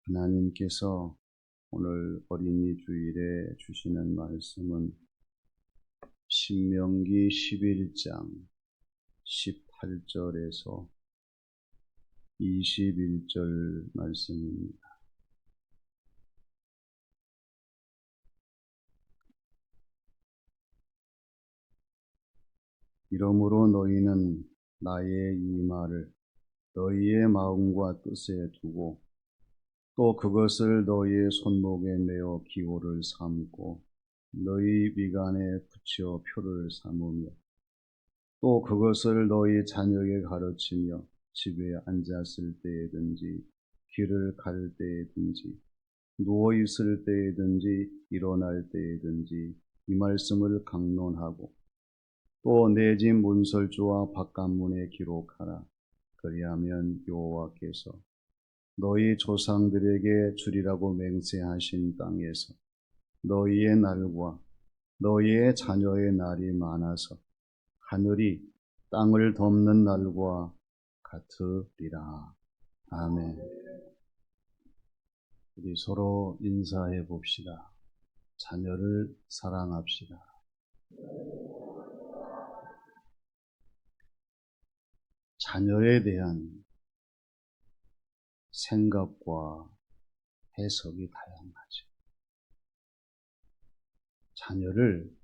하나님께서 오늘 어린이 주일에 주시는 말씀은 신명기 11장 18절에서 21절 말씀입니다. 이러므로 너희는 나의 이 말을 너희의 마음과 뜻에 두고 또 그것을 너희의 손목에 메어 기호를 삼고 너희 미간에 붙여 표를 삼으며 또 그것을 너희 자녀에게 가르치며 집에 앉았을 때에든지 길을 갈 때에든지 누워있을 때에든지 일어날 때에든지 이 말씀을 강론하고 또 내 집 문설주와 바깥문에 기록하라. 그리하면 여호와께서 너희 조상들에게 주리라고 맹세하신 땅에서 너희의 날과 너희의 자녀의 날이 많아서 하늘이 땅을 덮는 날과 같으리라. 아멘. 우리 서로 인사해 봅시다. 자녀를 사랑합시다. 자녀에 대한 생각과 해석이 다양하죠. 자녀를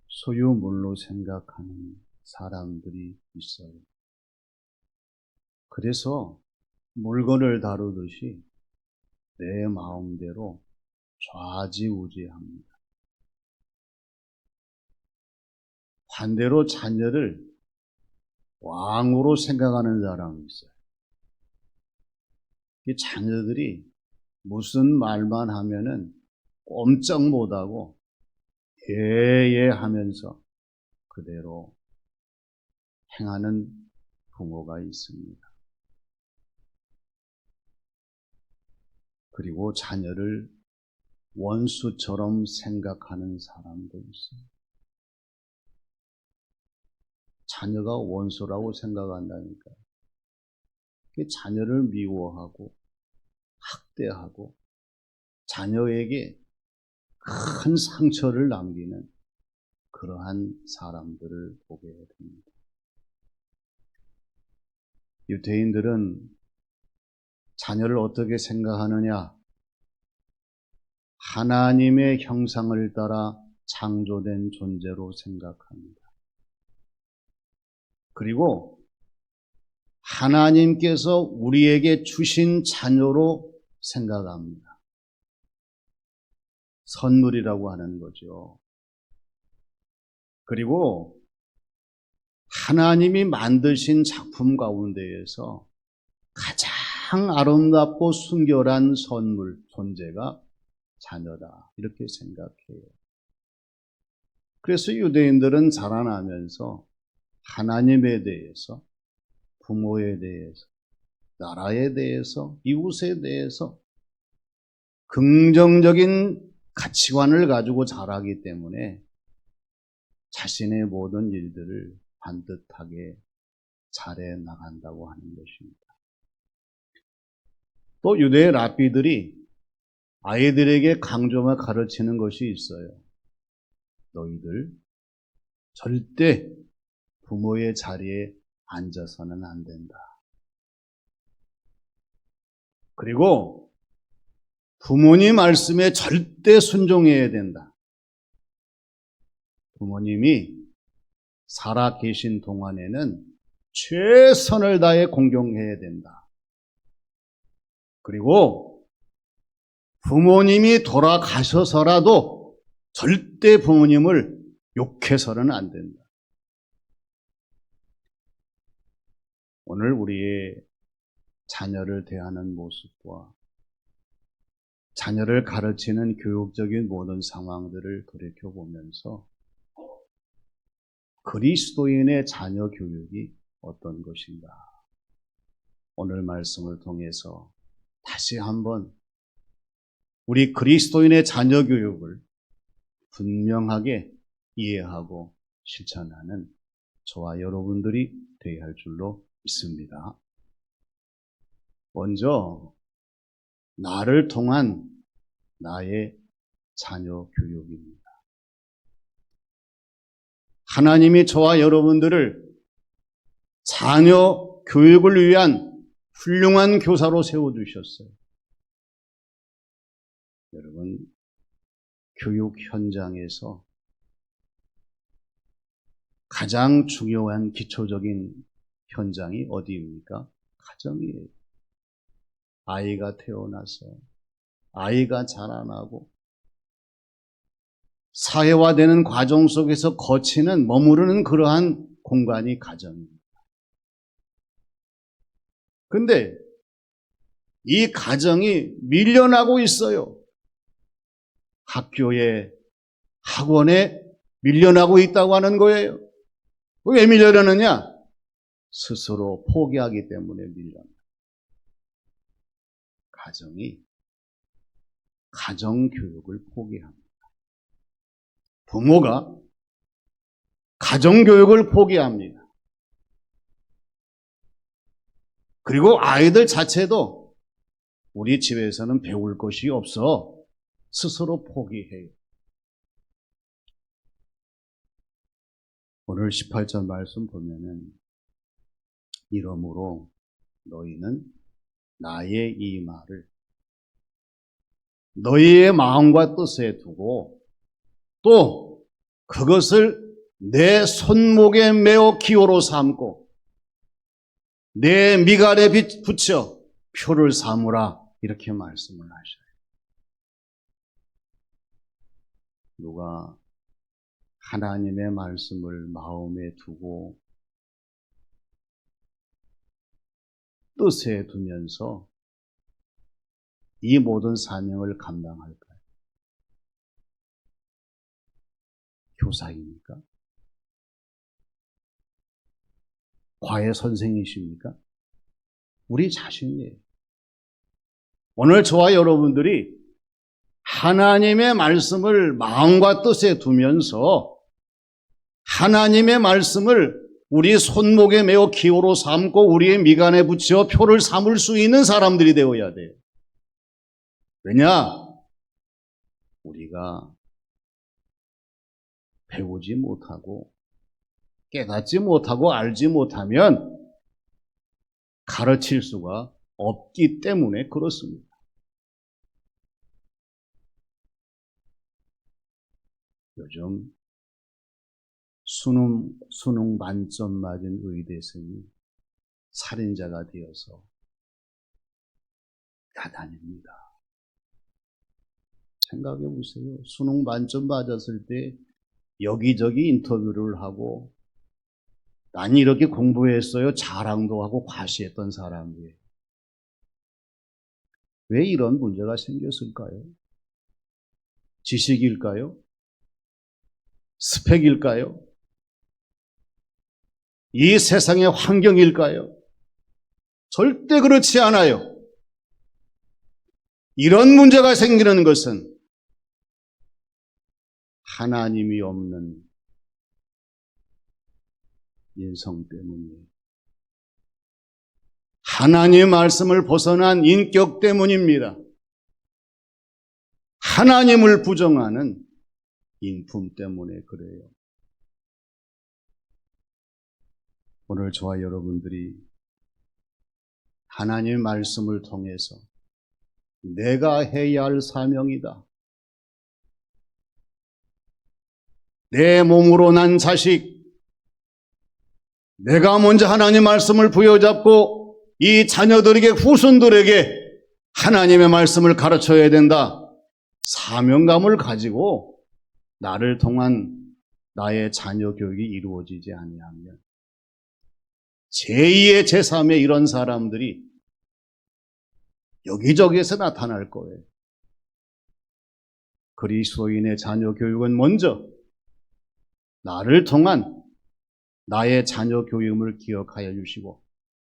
소유물로 생각하는 사람들이 있어요. 그래서 물건을 다루듯이 내 마음대로 좌지우지합니다. 반대로 자녀를 왕으로 생각하는 사람이 있어요. 이 자녀들이 무슨 말만 하면은 꼼짝 못하고 예예 하면서 그대로 행하는 부모가 있습니다. 그리고 자녀를 원수처럼 생각하는 사람도 있어요. 자녀가 원수라고 생각한다니까요. 자녀를 미워하고 학대하고 자녀에게 큰 상처를 남기는 그러한 사람들을 보게 됩니다. 유대인들은 자녀를 어떻게 생각하느냐? 하나님의 형상을 따라 창조된 존재로 생각합니다. 그리고 하나님께서 우리에게 주신 자녀로 생각합니다. 선물이라고 하는 거죠. 그리고 하나님이 만드신 작품 가운데에서 가장 아름답고 순결한 선물, 존재가 자녀다. 이렇게 생각해요. 그래서 유대인들은 자라나면서 하나님에 대해서, 부모에 대해서, 나라에 대해서, 이웃에 대해서 긍정적인 가치관을 가지고 자라기 때문에 자신의 모든 일들을 반듯하게 잘해 나간다고 하는 것입니다. 또 유대의 랍비들이 아이들에게 강조하며 가르치는 것이 있어요. 너희들 절대 부모의 자리에 앉아서는 안 된다. 그리고 부모님 말씀에 절대 순종해야 된다. 부모님이 살아 계신 동안에는 최선을 다해 공경해야 된다. 그리고 부모님이 돌아가셔서라도 절대 부모님을 욕해서는 안 된다. 오늘 우리의 자녀를 대하는 모습과 자녀를 가르치는 교육적인 모든 상황들을 돌이켜보면서 그리스도인의 자녀 교육이 어떤 것인가? 오늘 말씀을 통해서 다시 한번 우리 그리스도인의 자녀 교육을 분명하게 이해하고 실천하는 저와 여러분들이 되어야 할 줄로 믿습니다. 먼저 나를 통한 나의 자녀 교육입니다. 하나님이 저와 여러분들을 자녀 교육을 위한 훌륭한 교사로 세워주셨어요. 여러분, 교육 현장에서 가장 중요한 기초적인 현장이 어디입니까? 가정이에요. 아이가 태어나서 아이가 자라나고 사회화되는 과정 속에서 거치는 머무르는 그러한 공간이 가정입니다. 근데 이 가정이 밀려나고 있어요. 학교에, 학원에 밀려나고 있다고 하는 거예요. 왜 밀려나느냐? 스스로 포기하기 때문에 밀려나. 가정이 가정교육을 포기합니다. 부모가 가정교육을 포기합니다. 그리고 아이들 자체도 우리 집에서는 배울 것이 없어 스스로 포기해요. 오늘 18절 말씀 보면은 이러므로 너희는 나의 이 말을 너희의 마음과 뜻에 두고 또 그것을 내 손목에 메어 기호로 삼고 내 미간에 붙여 표를 삼으라 이렇게 말씀을 하셔요. 누가 하나님의 말씀을 마음에 두고 뜻에 두면서 이 모든 사명을 감당할까요? 교사입니까? 과외 선생이십니까? 우리 자신이에요. 오늘 저와 여러분들이 하나님의 말씀을 마음과 뜻에 두면서 하나님의 말씀을 우리 손목에 메어 기호로 삼고 우리의 미간에 붙여 표를 삼을 수 있는 사람들이 되어야 돼요. 왜냐? 우리가 배우지 못하고 깨닫지 못하고 알지 못하면 가르칠 수가 없기 때문에 그렇습니다. 요즘 수능 만점 맞은 의대생이 살인자가 되어서 야단입니다. 생각해 보세요. 수능 만점 맞았을 때 여기저기 인터뷰를 하고 난 이렇게 공부했어요. 자랑도 하고 과시했던 사람이에요. 왜 이런 문제가 생겼을까요? 지식일까요? 스펙일까요? 이 세상의 환경일까요? 절대 그렇지 않아요. 이런 문제가 생기는 것은 하나님이 없는 인성 때문이에요. 하나님의 말씀을 벗어난 인격 때문입니다. 하나님을 부정하는 인품 때문에 그래요. 오늘 저와 여러분들이 하나님의 말씀을 통해서 내가 해야 할 사명이다. 내 몸으로 난 자식, 내가 먼저 하나님의 말씀을 부여잡고 이 자녀들에게 후손들에게 하나님의 말씀을 가르쳐야 된다. 사명감을 가지고 나를 통한 나의 자녀 교육이 이루어지지 아니하면 제2의 제3의 이런 사람들이 여기저기에서 나타날 거예요. 그리스도인의 자녀 교육은 먼저 나를 통한 나의 자녀 교육을 기억하여 주시고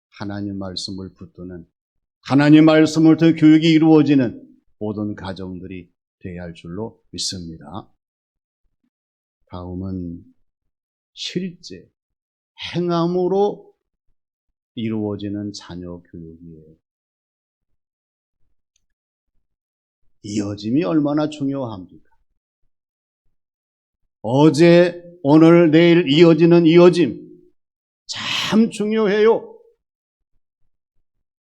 하나님 말씀을 붙드는 하나님 말씀을 통해 교육이 이루어지는 모든 가정들이 되어야 할 줄로 믿습니다. 다음은 실제 행함으로 이루어지는 자녀 교육이에요. 이어짐이 얼마나 중요합니까? 어제, 오늘, 내일 이어지는 이어짐 참 중요해요.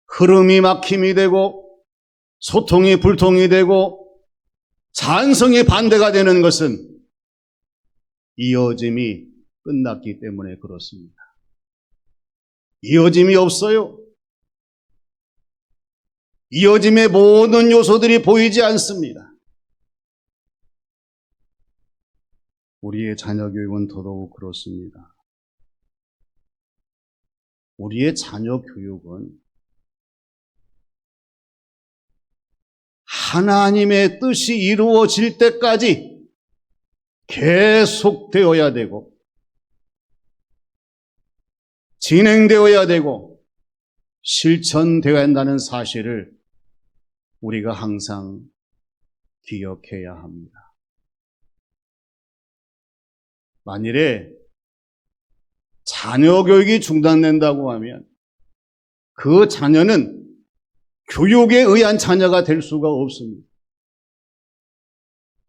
흐름이 막힘이 되고 소통이 불통이 되고 찬성이 반대가 되는 것은 이어짐이 끝났기 때문에 그렇습니다. 이어짐이 없어요. 이어짐의 모든 요소들이 보이지 않습니다. 우리의 자녀 교육은 더더욱 그렇습니다. 우리의 자녀 교육은 하나님의 뜻이 이루어질 때까지 계속되어야 되고 진행되어야 되고 실천되어야 한다는 사실을 우리가 항상 기억해야 합니다. 만일에 자녀 교육이 중단된다고 하면 그 자녀는 교육에 의한 자녀가 될 수가 없습니다.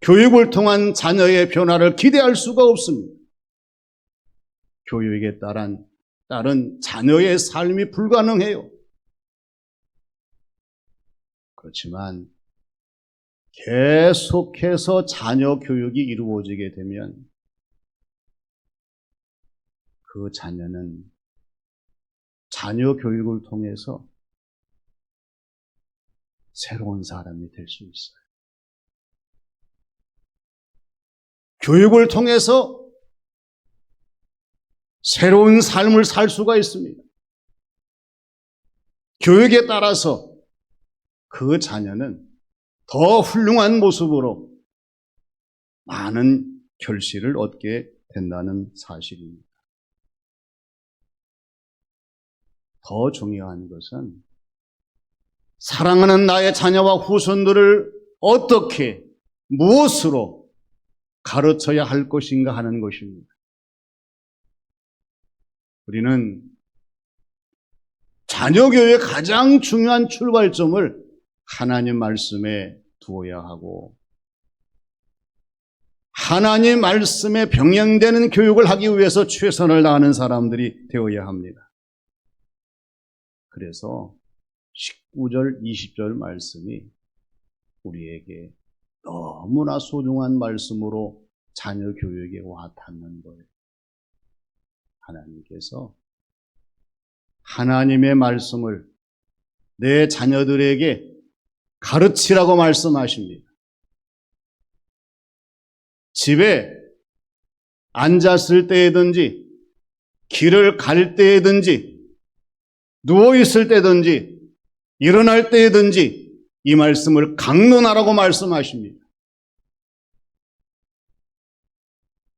교육을 통한 자녀의 변화를 기대할 수가 없습니다. 교육에 따른 자녀의 삶이 불가능해요. 그렇지만 계속해서 자녀 교육이 이루어지게 되면 그 자녀는 자녀 교육을 통해서 새로운 사람이 될 수 있어요. 교육을 통해서 새로운 삶을 살 수가 있습니다. 교육에 따라서 그 자녀는 더 훌륭한 모습으로 많은 결실을 얻게 된다는 사실입니다. 더 중요한 것은 사랑하는 나의 자녀와 후손들을 어떻게, 무엇으로 가르쳐야 할 것인가 하는 것입니다. 우리는 자녀 교육의 가장 중요한 출발점을 하나님 말씀에 두어야 하고 하나님 말씀에 병행되는 교육을 하기 위해서 최선을 다하는 사람들이 되어야 합니다. 그래서 19절, 20절 말씀이 우리에게 너무나 소중한 말씀으로 자녀 교육에 와 닿는 거예요. 하나님께서 하나님의 말씀을 내 자녀들에게 가르치라고 말씀하십니다. 집에 앉았을 때든지 길을 갈 때든지 누워있을 때든지 일어날 때든지 이 말씀을 강론하라고 말씀하십니다.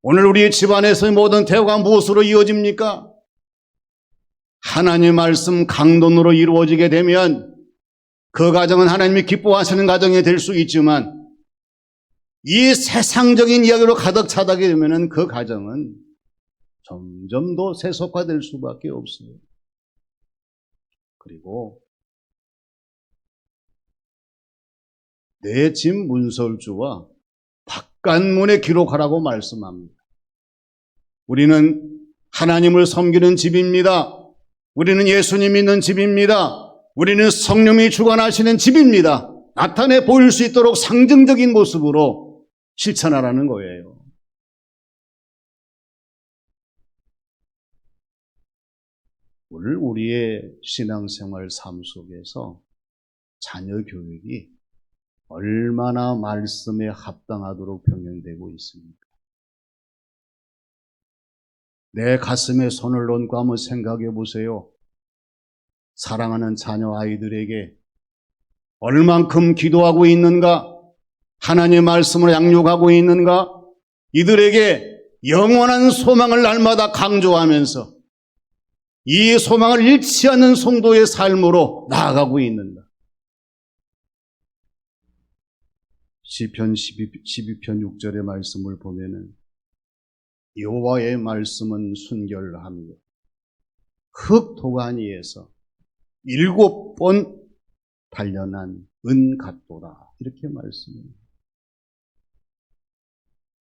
오늘 우리 집안에서의 모든 대화가 무엇으로 이어집니까? 하나님 말씀 강론으로 이루어지게 되면 그 가정은 하나님이 기뻐하시는 가정이 될 수 있지만 이 세상적인 이야기로 가득 차게 되면 그 가정은 점점 더 세속화될 수밖에 없어요. 그리고 내 집 문설주와 바깥문에 기록하라고 말씀합니다. 우리는 하나님을 섬기는 집입니다. 우리는 예수님 믿는 집입니다. 우리는 성령이 주관하시는 집입니다. 나타내 보일 수 있도록 상징적인 모습으로 실천하라는 거예요. 오늘 우리의 신앙생활 삶 속에서 자녀 교육이 얼마나 말씀에 합당하도록 병행되고 있습니까? 내 가슴에 손을 얹고 한번 생각해 보세요. 사랑하는 자녀 아이들에게 얼만큼 기도하고 있는가? 하나님의 말씀을 양육하고 있는가? 이들에게 영원한 소망을 날마다 강조하면서 이 소망을 잃지 않는 성도의 삶으로 나아가고 있는가? 시편 12편 6절의 말씀을 보면은 여호와의 말씀은 순결하며 흙 도가니에서 7번 단련한 은 같도다. 이렇게 말씀합니다.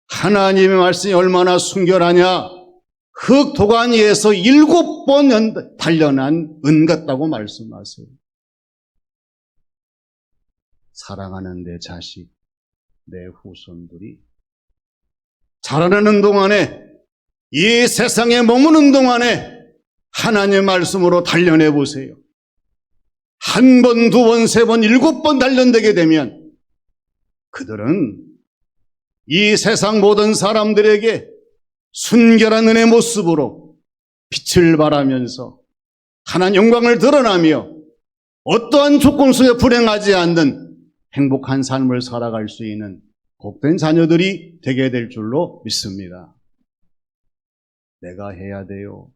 하나님의 말씀이 얼마나 순결하냐? 흙 도관 위에서 7번 단련한 은 같다고 말씀하세요. 사랑하는 내 자식, 내 후손들이 자라나는 동안에, 이 세상에 머무는 동안에 하나님의 말씀으로 단련해 보세요. 한 번, 두 번, 세 번, 7번 단련되게 되면 그들은 이 세상 모든 사람들에게 순결한 은혜의 모습으로 빛을 발하면서 하나님 영광을 드러나며 어떠한 조건 속에 불행하지 않는 행복한 삶을 살아갈 수 있는 복된 자녀들이 되게 될 줄로 믿습니다. 내가 해야 돼요.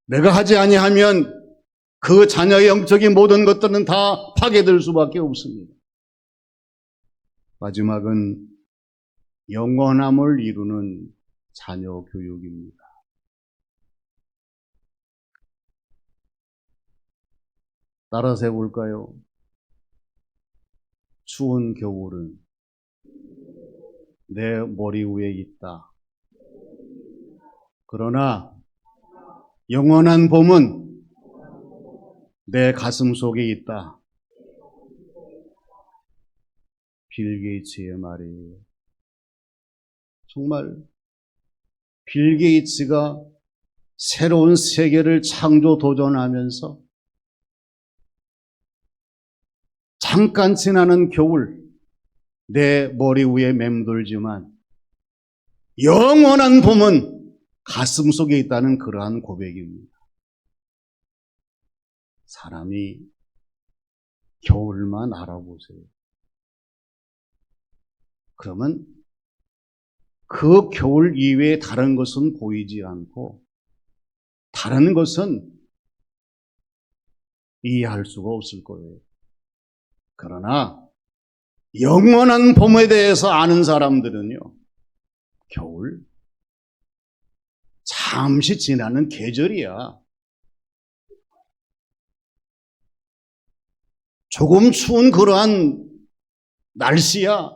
내가 하지 아니하면 그 자녀의 영적인 모든 것들은 다 파괴될 수밖에 없습니다. 마지막은 영원함을 이루는 자녀 교육입니다. 따라서 해볼까요? 추운 겨울은 내 머리 위에 있다. 그러나 영원한 봄은 내 가슴 속에 있다. 빌 게이츠의 말이에요. 정말 빌 게이츠가 새로운 세계를 창조 도전하면서 잠깐 지나는 겨울, 내 머리 위에 맴돌지만 영원한 봄은 가슴 속에 있다는 그러한 고백입니다. 사람이 겨울만 알아보세요. 그러면 그 겨울 이외에 다른 것은 보이지 않고 다른 것은 이해할 수가 없을 거예요. 그러나 영원한 봄에 대해서 아는 사람들은요, 겨울 잠시 지나는 계절이야. 조금 추운 그러한 날씨야.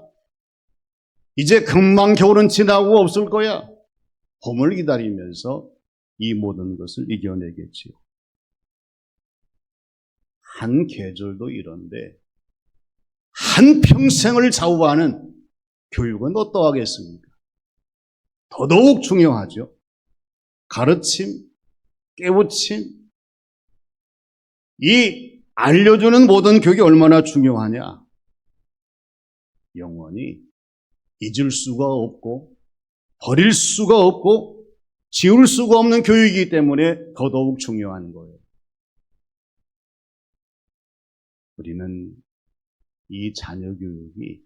이제 금방 겨울은 지나고 없을 거야. 봄을 기다리면서 이 모든 것을 이겨내겠지요. 한 계절도 이런데 한 평생을 좌우하는 교육은 어떠하겠습니까? 더더욱 중요하죠. 가르침, 깨우침, 이 알려주는 모든 교육이 얼마나 중요하냐. 영원히 잊을 수가 없고 버릴 수가 없고 지울 수가 없는 교육이기 때문에 더더욱 중요한 거예요. 우리는 이 자녀 교육이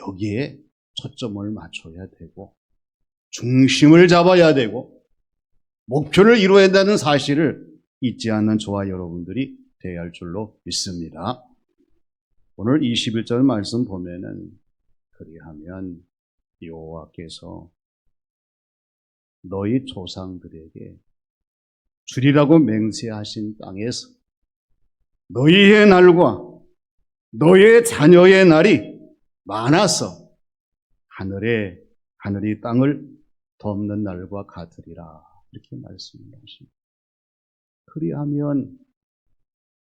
여기에 초점을 맞춰야 되고 중심을 잡아야 되고 목표를 이루어야 한다는 사실을 잊지 않는 저와 여러분들이 되어야 할 줄로 믿습니다. 오늘 21절 말씀 보면은 그리하면 여호와께서 너희 조상들에게 주리라고 맹세하신 땅에서 너희의 날과 너희의 자녀의 날이 많아서 하늘이 땅을 덮는 날과 같으리라. 이렇게 말씀하십니다. 그리하면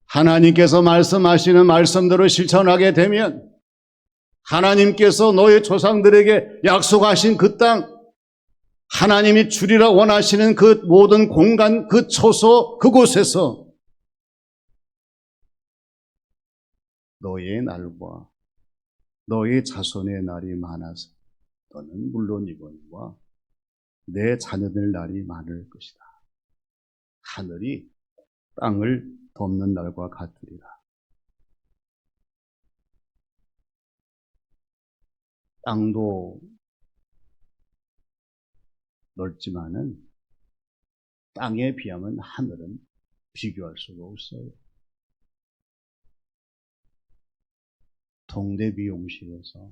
하나님께서 말씀하시는 말씀대로 실천하게 되면 하나님께서 너희 조상들에게 약속하신 그 땅, 하나님이 주리라 원하시는 그 모든 공간, 그 처소, 그곳에서 너의 날과 너의 자손의 날이 많아서 너는 물론이거니와 내 자녀들 날이 많을 것이다. 하늘이 땅을 덮는 날과 같으리라. 땅도 넓지만은 땅에 비하면 하늘은 비교할 수가 없어요. 동대 미용실에서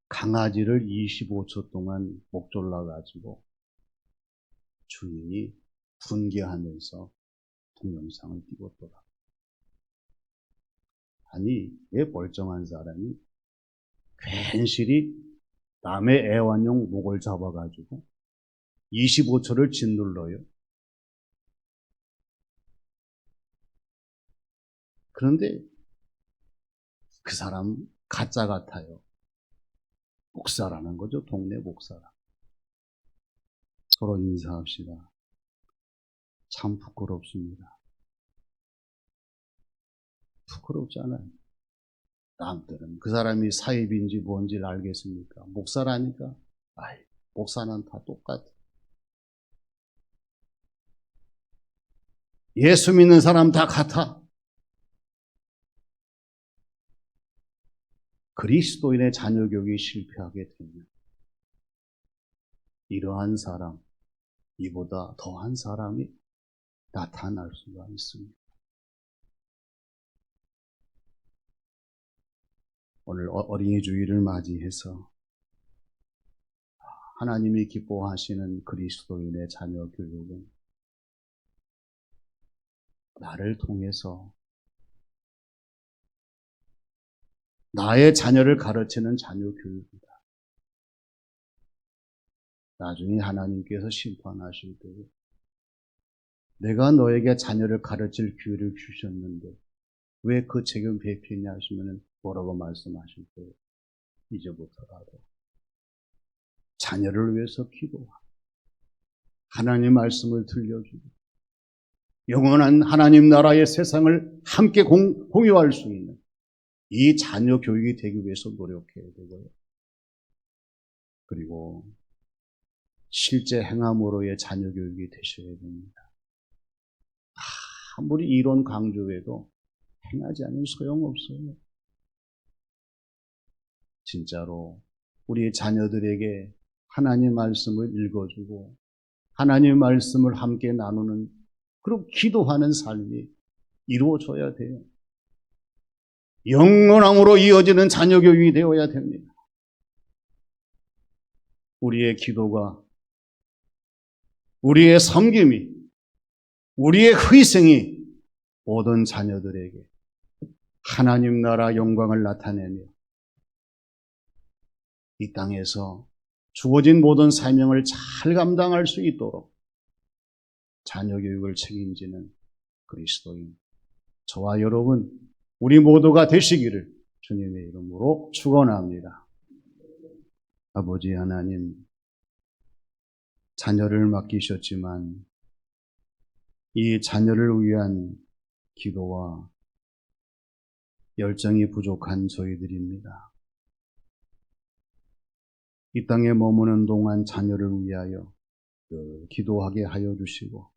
강아지를 25초 동안 목 졸라가지고 주인이 분개하면서 동영상을 띄웠더라. 아니, 왜 멀쩡한 사람이 괜시리 남의 애완용 목을 잡아가지고 25초를 짓눌러요. 그런데 그 사람 가짜 같아요. 목사라는 거죠. 동네 목사라. 서로 인사합시다. 참 부끄럽습니다. 부끄럽지 않아요. 남들은 그 사람이 사입인지 뭔지를 알겠습니까? 목사라니까. 아이, 목사는 다 똑같아. 예수 믿는 사람 다 같아. 그리스도인의 자녀 교육이 실패하게 되면 이러한 사람, 이보다 더한 사람이 나타날 수가 있습니다. 오늘 어린이 주일을 맞이해서 하나님이 기뻐하시는 그리스도인의 자녀 교육은 나를 통해서 나의 자녀를 가르치는 자녀 교육이다. 나중에 하나님께서 심판하실 때에 내가 너에게 자녀를 가르칠 기회를 주셨는데 왜 그 책임 회피했냐 하시면 뭐라고 말씀하실 때에 이제부터라도 자녀를 위해서 기도하고 하나님 말씀을 들려주고 영원한 하나님 나라의 세상을 함께 공유할 수 있는 이 자녀 교육이 되기 위해서 노력해야 되고요. 그리고 실제 행함으로의 자녀 교육이 되셔야 됩니다. 아무리 이론 강조해도 행하지 않으면 소용없어요. 진짜로 우리 자녀들에게 하나님 말씀을 읽어주고 하나님 말씀을 함께 나누는 그리고 기도하는 삶이 이루어져야 돼요. 영원함으로 이어지는 자녀 교육이 되어야 됩니다. 우리의 기도가, 우리의 섬김이, 우리의 희생이 모든 자녀들에게 하나님 나라 영광을 나타내며 이 땅에서 주어진 모든 사명을 잘 감당할 수 있도록 자녀 교육을 책임지는 그리스도인 저와 여러분 우리 모두가 되시기를 주님의 이름으로 축원합니다. 아버지 하나님, 자녀를 맡기셨지만 이 자녀를 위한 기도와 열정이 부족한 저희들입니다. 이 땅에 머무는 동안 자녀를 위하여 기도하게 하여 주시고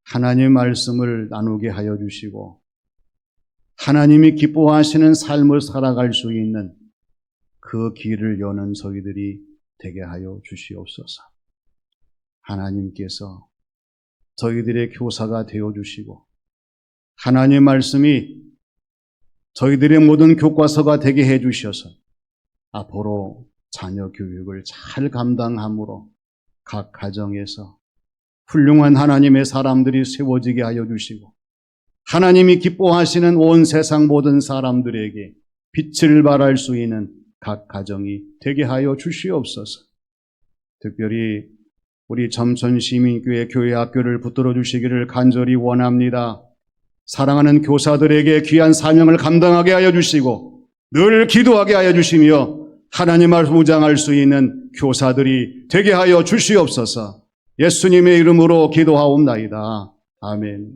하나님 말씀을 나누게 하여 주시고 하나님이 기뻐하시는 삶을 살아갈 수 있는 그 길을 여는 저희들이 되게 하여 주시옵소서. 하나님께서 저희들의 교사가 되어 주시고 하나님 말씀이 저희들의 모든 교과서가 되게 해 주셔서 앞으로 자녀 교육을 잘 감당함으로 각 가정에서 훌륭한 하나님의 사람들이 세워지게 하여 주시고 하나님이 기뻐하시는 온 세상 모든 사람들에게 빛을 발할 수 있는 각 가정이 되게 하여 주시옵소서. 특별히 우리 점천시민교회 교회 학교를 붙들어 주시기를 간절히 원합니다. 사랑하는 교사들에게 귀한 사명을 감당하게 하여 주시고 늘 기도하게 하여 주시며 하나님 말씀 무장할 수 있는 교사들이 되게 하여 주시옵소서. 예수님의 이름으로 기도하옵나이다. 아멘.